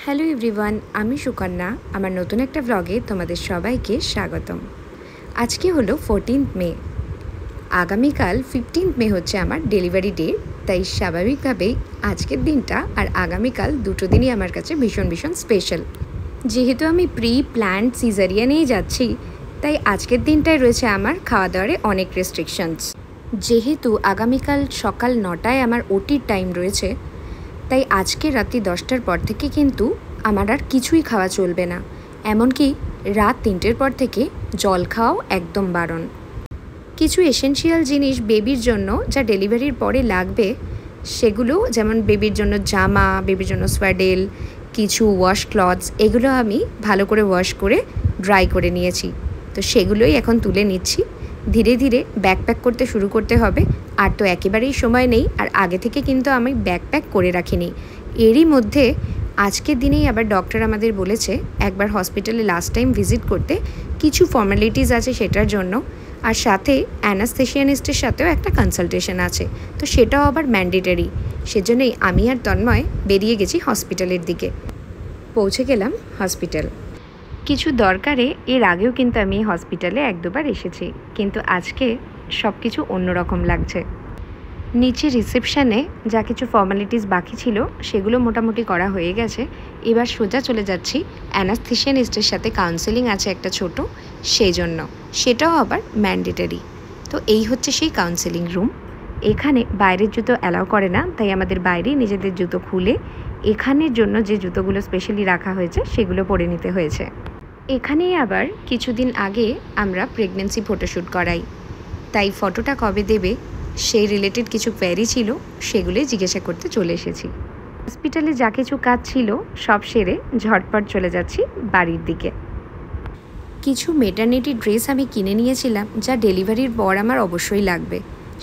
Hello everyone, আমি সুকন্যা। আমার নতুন একটা ব্লগে তোমাদের সবাইকে স্বাগতম। আজকে হলো 14th মে। আগামীকাল 15th মে হচ্ছে আমার ডেলিভারি ডে। তাই স্বাভাবিকভাবেই আজকের দিনটা আর আগামীকাল দুটো দিনই আমার কাছে ভীষণ ভীষণ স্পেশাল। যেহেতু আমি প্রি প্ল্যান্ড সিজারিয়ানেই যাচ্ছি, তাই আজকের দিনটায় রয়েছে আমার খাওয়া দাওয়ারে অনেক রেস্ট্রিকশনস। যেহেতু আগামীকাল সকাল 9টায় আমার ওটির টাইম রয়েছে, তাই আজকে রাত্রি 10টার পর থেকে কিন্তু আমার আর কিছুই খাওয়া চলবে না। এমনকি রাত 3টের পর থেকে জল খাওয়াও একদম বারণ। কিছু এসেনশিয়াল জিনিস বেবির জন্য যা ডেলিভারির পরে লাগবে, সেগুলো যেমন বেবির জন্য জামা, বেবির জন্য সোয়াডেল, কিছু ওয়াশ ক্লথস, এগুলো আমি ভালো করে ওয়াশ করে ড্রাই করে নিয়েছি। তো সেগুলোই এখন তুলে নিচ্ছি। ধীরে ধীরে ব্যাকপ্যাক করতে শুরু করতে হবে। আর তো একেবারেই সময় নেই, আর আগে থেকে কিন্তু আমি ব্যাকপ্যাক করে রাখিনি। এরই মধ্যে আজকের দিনেই আবার ডক্টর আমাদের বলেছে একবার হসপিটালে লাস্ট টাইম ভিজিট করতে। কিছু ফর্মালিটিস আছে সেটার জন্য, আর সাথে অ্যানাস্থেশিয়ানিস্টের সাথেও একটা কনসালটেশন আছে, তো সেটাও আবার ম্যান্ডেটারি। সেজন্যই আমি আর তন্ময় বেরিয়ে গেছি হসপিটালের দিকে। পৌঁছে গেলাম হসপিটাল। কিছু দরকারে এর আগেও কিন্তু আমি হসপিটালে 1-2বার এসেছি, কিন্তু আজকে সব কিছু অন্যরকম লাগছে। নিচে রিসেপশানে যা কিছু ফর্মালিটিস বাকি ছিল সেগুলো মোটামুটি করা হয়ে গেছে। এবার সোজা চলে যাচ্ছি অ্যানাস্থেশিয়ানিস্টের সাথে কাউন্সেলিং আছে একটা ছোট, সেই জন্য সেটাও আবার ম্যান্ডেটারি। তো এই হচ্ছে সেই কাউন্সেলিং রুম। এখানে বাইরের জুতো অ্যালাউ করে না, তাই আমাদের বাইরেই নিজেদের জুতো খুলে এখানের জন্য যে জুতোগুলো স্পেশালি রাখা হয়েছে সেগুলো পরে নিতে হয়েছে। এখানেই আবার কিছুদিন আগে আমরা প্রেগনেন্সি ফটোশ্যুট করাই, তাই ফটোটা কবে দেবে সেই রিলেটেড কিছু কোয়ারি ছিল, সেগুলোই জিজ্ঞাসা করতে চলে এসেছি। হসপিটালে যা কিছু কাজ ছিল সব সেরে ঝটপট চলে যাচ্ছি বাড়ির দিকে। কিছু মেটার্নিটি ড্রেস আমি কিনে নিয়েছিলাম, যা ডেলিভারির পর আমার অবশ্যই লাগবে।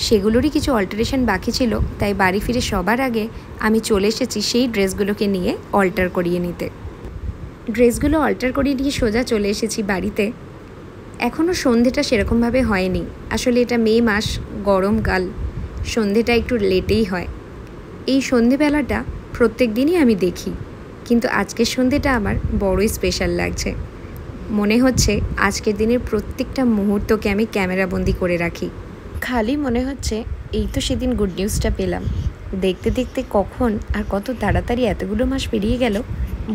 সেগুলোরই কিছু অল্টারেশন বাকি ছিল, তাই বাড়ি ফিরে সবার আগে আমি চলে এসেছি সেই ড্রেসগুলোকে নিয়ে অল্টার করিয়ে নিতে। ড্রেসগুলো অল্টার করিয়ে নিয়ে সোজা চলে এসেছি বাড়িতে। এখনও সন্ধেটা সেরকমভাবে হয়নি। আসলে এটা মে মাস, গরমকাল, সন্ধেটা একটু লেটেই হয়। এই সন্ধেবেলাটা প্রত্যেক দিনই আমি দেখি, কিন্তু আজকের সন্ধেটা আমার বড়ই স্পেশাল লাগছে। মনে হচ্ছে আজকের দিনের প্রত্যেকটা মুহূর্তকে আমি ক্যামেরাবন্দি করে রাখি। খালি মনে হচ্ছে এই তো সেদিন গুড নিউজটা পেলাম। দেখতে দেখতে কখন আর কত তাড়াতাড়ি এতগুলো মাস পেরিয়ে গেল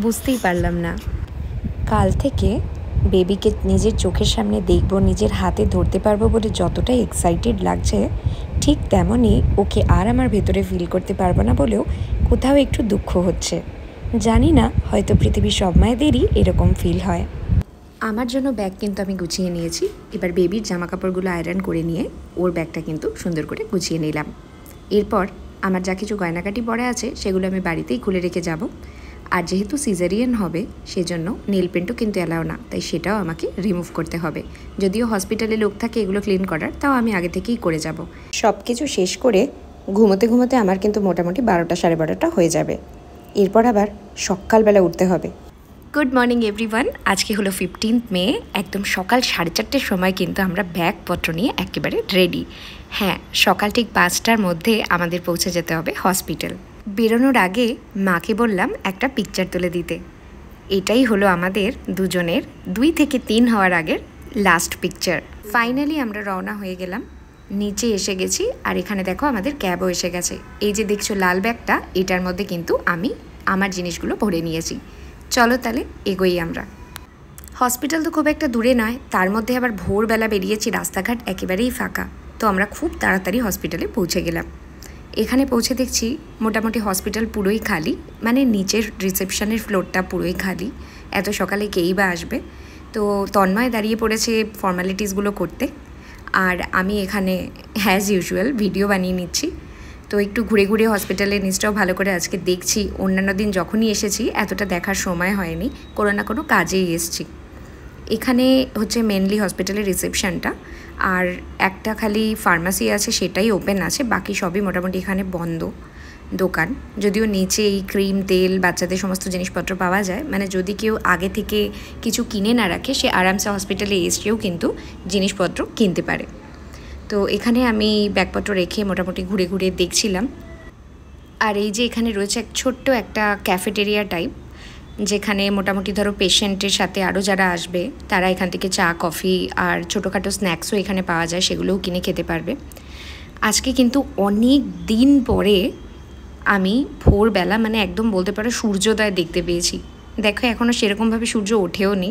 বুঝতেই পারলাম না। কাল থেকে বেবিকে নিজের চোখের সামনে দেখব, নিজের হাতে ধরতে পারবো বলে যতটা এক্সাইটেড লাগছে, ঠিক তেমনই ওকে আর আমার ভেতরে ফিল করতে পারবো না বলেও কোথাও একটু দুঃখ হচ্ছে। জানি না, হয়তো পৃথিবীর সব মায়েদেরই এরকম ফিল হয়। আমার জন্য ব্যাগ কিন্তু আমি গুছিয়ে নিয়েছি। এবার বেবির জামা কাপড়গুলো আয়রন করে নিয়ে ওর ব্যাগটা কিন্তু সুন্দর করে গুছিয়ে নিলাম। এরপর আমার যা কিছু গয়নাকাটি পরে আছে সেগুলো আমি বাড়িতেই খুলে রেখে যাব। আর যেহেতু সিজারিয়ান হবে সেজন্য নেল পেন্টও কিন্তু অ্যালাউ না, তাই সেটাও আমাকে রিমুভ করতে হবে। যদিও হসপিটালে লোক থাকে এগুলো ক্লিন করার, তাও আমি আগে থেকেই করে যাব। সব কিছু শেষ করে ঘুমোতে ঘুমোতে আমার কিন্তু মোটামুটি 12টা 12:30 হয়ে যাবে। এরপর আবার সকালবেলা উঠতে হবে। Good morning everyone. আজকে হলো 15th মে। একদম সকাল 4:30টার সময় কিন্তু আমরা ব্যাগপত্র নিয়ে একেবারে রেডি। হ্যাঁ, সকাল ঠিক 5টার মধ্যে আমাদের পৌঁছে যেতে হবে হসপিটাল। বেরোনোর আগে মাকে বললাম একটা পিকচার তুলে দিতে। এটাই হলো আমাদের দুজনের 2 থেকে 3 হওয়ার আগের লাস্ট পিকচার। ফাইনালি আমরা রওনা হয়ে গেলাম, নিচে এসে গেছি। আর এখানে দেখো আমাদের ক্যাবও এসে গেছে। এই যে দেখছো লাল ব্যাগটা, এটার মধ্যে কিন্তু আমি আমার জিনিসগুলো ভরে নিয়েছি। চলো তাহলে এগোই আমরা। হসপিটাল তো খুব একটা দূরে নয়, তার মধ্যে আবার ভোরবেলা বেরিয়েছি, রাস্তাঘাট একেবারেই ফাঁকা। তো আমরা খুব তাড়াতাড়ি হসপিটালে পৌঁছে গেলাম। এখানে পৌঁছে দেখছি মোটামুটি হসপিটাল পুরোই খালি, মানে নিচের রিসেপশনের ফ্লোরটা পুরোই খালি। এত সকালে কেই বা আসবে। তো তন্ময় দাঁড়িয়ে পড়েছে ফর্মালিটিসগুলো করতে, আর আমি এখানে অ্যাজ ইউজুয়াল ভিডিও বানিয়ে নিচ্ছি। তো একটু ঘুরে ঘুরে হসপিটালের নিচটাও ভালো করে আজকে দেখছি। অন্যান্য দিন যখনই এসেছি এতটা দেখার সময় হয়নি, কোনো না কোনো কাজেই এসছি। এখানে হচ্ছে মেনলি হসপিটালের রিসেপশনটা, আর একটা খালি ফার্মাসি আছে, সেটাই ওপেন আছে। বাকি সবই মোটামুটি এখানে বন্ধ দোকান। যদিও নিচে এই ক্রিম, তেল, বাচ্চাদের সমস্ত জিনিসপত্র পাওয়া যায়। মানে যদি কেউ আগে থেকে কিছু কিনে না রাখে, সে আরামসে হসপিটালে এসেও কিন্তু জিনিসপত্র কিনতে পারে। তো এখানে আমি ব্যাগপত্র রেখে মোটামুটি ঘুরে ঘুরে দেখছিলাম। আর এই যে এখানে রয়েছে ছোট্ট একটা ক্যাফেটেরিয়া টাইপ, যেখানে মোটামুটি ধরো পেশেন্টের সাথে আরও যারা আসবে তারা এখান থেকে চা কফি আর ছোটোখাটো স্ন্যাক্সও এখানে পাওয়া যায়, সেগুলোও কিনে খেতে পারবে। আজকে কিন্তু অনেক দিন পরে আমি ভোরবেলা মানে একদম বলতে পারো সূর্যোদয় দেখতে পেয়েছি। দেখো এখনও সেরকমভাবে সূর্য ওঠেও নি,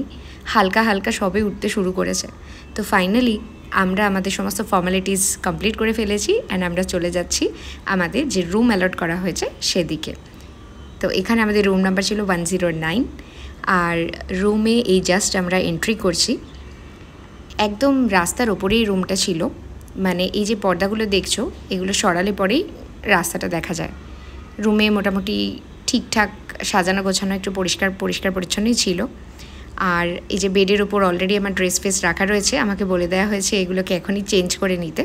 হালকা হালকা সবে উঠতে শুরু করেছে। তো ফাইনালি আমরা আমাদের সমস্ত ফর্মালিটিস কমপ্লিট করে ফেলেছি অ্যান্ড আমরা চলে যাচ্ছি আমাদের যে রুম অ্যালট করা হয়েছে সেদিকে। তো এখানে আমাদের রুম নাম্বার ছিল 109 আর রুমে এই জাস্ট আমরা এন্ট্রি করছি। একদম রাস্তার ওপরেই রুমটা ছিল, মানে এই যে পর্দাগুলো দেখছো এগুলো সরালে পরেই রাস্তাটা দেখা যায়। রুমে মোটামুটি ঠিকঠাক সাজানো গোছানো, একটু পরিষ্কার পরিচ্ছন্নই ছিল। আর এই যে বেডের ওপর অলরেডি আমার ড্রেস ফেস রাখা রয়েছে, আমাকে বলে দেওয়া হয়েছে এগুলোকে এখনই চেঞ্জ করে নিতে।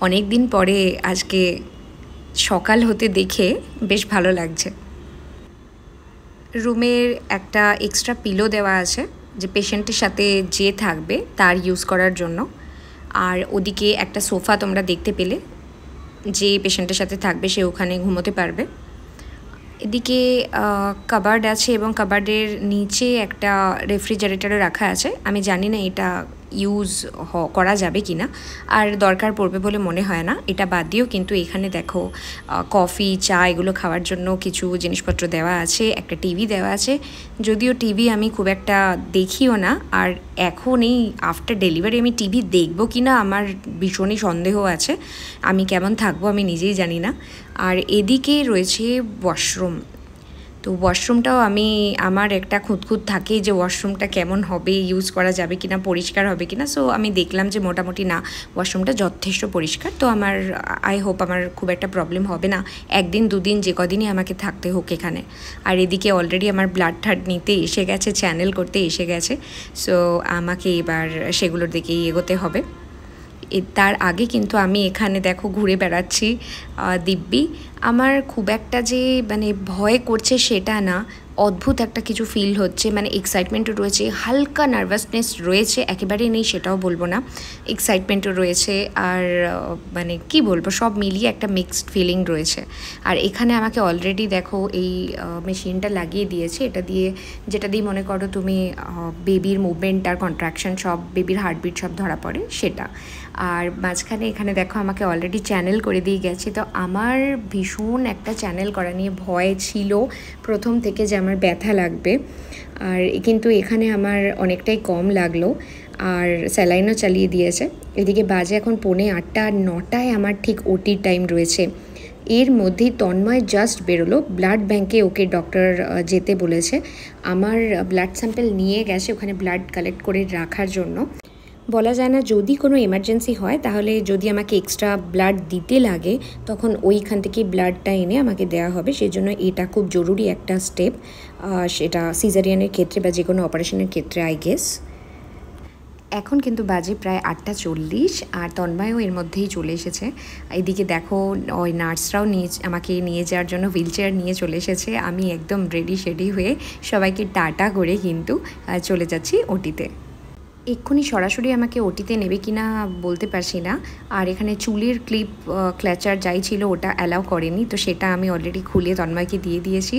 অনেক দিন পরে আজকে সকাল হতে দেখে বেশ ভালো লাগছে। রুমের একটা এক্সট্রা পিলো দেওয়া আছে যে পেশেন্টের সাথে যে থাকবে তার ইউজ করার জন্য। আর ওদিকে একটা সোফা তোমরা দেখতে পেলে, যে পেশেন্টের সাথে থাকবে সে ওখানে ঘুমোতে পারবে। এদিকে কাবার্ড আছে এবং কাবার্ডের নিচে একটা রেফ্রিজারেটরও রাখা আছে। আমি জানি না এটা ইউজ করা যাবে কি না, আর দরকার পড়বে বলে মনে হয় না। এটা বাদ দিয়েও কিন্তু এখানে দেখো কফি চা এগুলো খাওয়ার জন্য কিছু জিনিসপত্র দেওয়া আছে, একটা টিভি দেওয়া আছে। যদিও টিভি আমি খুব একটা দেখিও না, আর এখন এই আফটার ডেলিভারি আমি টিভি দেখবো কি না আমার ভীষণই সন্দেহ আছে। আমি কেমন থাকবো আমি নিজেই জানি না। আর এদিকে রয়েছে ওয়াশরুম। তো ওয়াশরুমটাও আমার একটা খুঁতখুঁত থাকে যে ওয়াশরুমটা কেমন হবে, ইউজ করা যাবে কিনা, পরিষ্কার হবে কিনা। সো আমি দেখলাম যে মোটামুটি না, ওয়াশরুমটা যথেষ্ট পরিষ্কার। তো আই হোপ আমার খুব একটা প্রবলেম হবে না, একদিন দুদিন যে কদিনই আমাকে থাকতে হোক এখানে। আর এদিকে অলরেডি আমার ব্লাড ঠাড নিতে এসে গেছে, চ্যানেল করতে এসে গেছে। সো আমাকে এবার সেগুলোর দিকেই এগোতে হবে। তার আগে কিন্তু আমি এখানে দেখো ঘুরে বেড়াচ্ছি দিব্যি। আমার খুব একটা যে মানে ভয় করছে সেটা না, অদ্ভুত একটা কিছু ফিল হচ্ছে, মানে এক্সাইটমেন্টও রয়েছে, হালকা নার্ভাসনেস রয়েছে, একেবারেই নেই সেটাও বলবো না, এক্সাইটমেন্টও রয়েছে। আর মানে কি বলবো, সব মিলিয়ে একটা মিক্সড ফিলিং রয়েছে। আর এখানে আমাকে অলরেডি দেখো এই মেশিনটা লাগিয়ে দিয়েছে, যেটা দিয়ে মনে করো তুমি বেবির মুভমেন্ট আর কন্ট্রাকশন সব, বেবির হার্টবিট সব ধরা পড়ে সেটা। আর মাঝখানে এখানে দেখো আমাকে অলরেডি চ্যানেল করে দিয়ে গেছে। তো আমার ভীষণ একটা চ্যানেল করা নিয়ে ভয় ছিল প্রথম থেকে যে আমার ব্যথা লাগবে, আর কিন্তু এখানে আমার অনেকটাই কম লাগলো। আর স্যালাইনও চালিয়ে দিয়েছে। এদিকে বাজে এখন 7:45 আর 9টায় আমার ঠিক ওটির টাইম রয়েছে। এর মধ্যেই তন্ময় জাস্ট বেরোলো, ব্লাড ব্যাঙ্কে ওকে ডক্টর যেতে বলেছে। আমার ব্লাড স্যাম্পল নিয়ে গেছে ওখানে ব্লাড কালেক্ট করে রাখার জন্য। বলা যায় না, যদি কোনো এমার্জেন্সি হয় তাহলে যদি আমাকে এক্সট্রা ব্লাড দিতে লাগে তখন ওইখান থেকে ব্লাডটা এনে আমাকে দেওয়া হবে। সেজন্য এটা খুব জরুরি একটা স্টেপ, সেটা সিজারিয়ানের ক্ষেত্রে বা যে কোনো অপারেশনের ক্ষেত্রে আই গেস। এখন কিন্তু বাজে প্রায় 8:40 আর তন্ময়ও এর মধ্যেই চলে এসেছে। এদিকে দেখো ওই নার্সরাও আমাকে নিয়ে যাওয়ার জন্য হুইল চেয়ার নিয়ে চলে এসেছে। আমি একদম রেডি হয়ে সবাইকে টাটা করে কিন্তু চলে যাচ্ছি ওটিতে। এক্ষুনি সরাসরি আমাকে ওটিতে নেবে কি না বলতে পারছি না। আর এখানে চুলের ক্লিপ ক্ল্যাচার যাই ছিল ওটা অ্যালাউ করেনি, তো সেটা আমি অলরেডি খুলে তন্ময়কে দিয়ে দিয়েছি।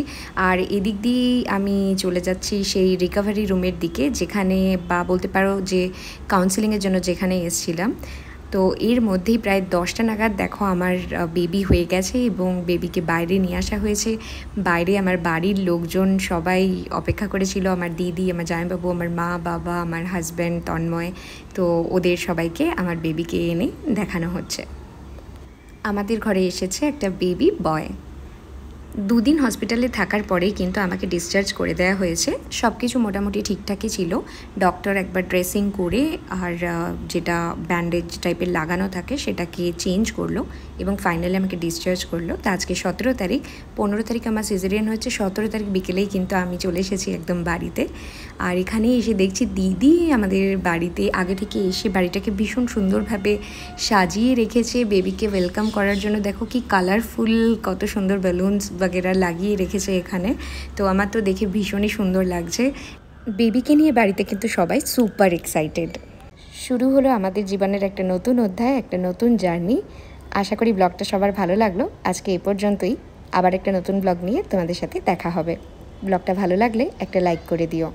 আর এদিক দিয়েই আমি চলে যাচ্ছি সেই রিকভারি রুমের দিকে, যেখানে বা বলতে পারো যে কাউন্সেলিংয়ের জন্য যেখানে এসেছিলাম। তো এর মধ্যেই প্রায় 10টা নাগাদ দেখো আমার বেবি হয়ে গেছে এবং বেবিকে বাইরে নিয়ে আসা হয়েছে। বাইরে আমার বাড়ির লোকজন সবাই অপেক্ষা করেছিল, আমার দিদি, আমার জামাইবাবু, আমার মা বাবা, আমার হাজব্যান্ড তন্ময়। তো ওদের সবাইকে আমার বেবিকে এনে দেখানো হচ্ছে। আমাদের ঘরে এসেছে একটা বেবি বয়। 2 দিন হসপিটালে থাকার পরেই কিন্তু আমাকে ডিসচার্জ করে দেওয়া হয়েছে। সব কিছু মোটামুটি ঠিকঠাকই ছিল। ডক্টর একবার ড্রেসিং করে আর যেটা ব্যান্ডেজ টাইপের লাগানো থাকে সেটাকে চেঞ্জ করলো এবং ফাইনালি আমাকে ডিসচার্জ করলো। তো আজকে 17 তারিখ, 15 তারিখ আমার সিজারিয়ান হয়েছে, 17 তারিখ বিকেলেই কিন্তু আমি চলে এসেছি একদম বাড়িতে। আর এখানে এসে দেখছি দিদি আমাদের বাড়িতে আগে থেকে এসে বাড়িটাকে ভীষণ সুন্দরভাবে সাজিয়ে রেখেছে বেবিকে ওয়েলকাম করার জন্য। দেখো কি কালারফুল, কত সুন্দর বেলুনস বাগেরা লাগিয়ে রেখেছে এখানে। তো আমার তো দেখে ভীষণই সুন্দর লাগছে। বেবিকে নিয়ে বাড়িতে কিন্তু সবাই সুপার এক্সাইটেড। শুরু হলো আমাদের জীবনের একটা নতুন অধ্যায়, একটা নতুন জার্নি। আশা করি ব্লগটা সবার ভালো লাগলো। আজকে এই পর্যন্তই, আবার একটা নতুন ব্লগ নিয়ে তোমাদের সাথে দেখা হবে। ব্লগটা ভালো লাগলে একটা লাইক করে দিও।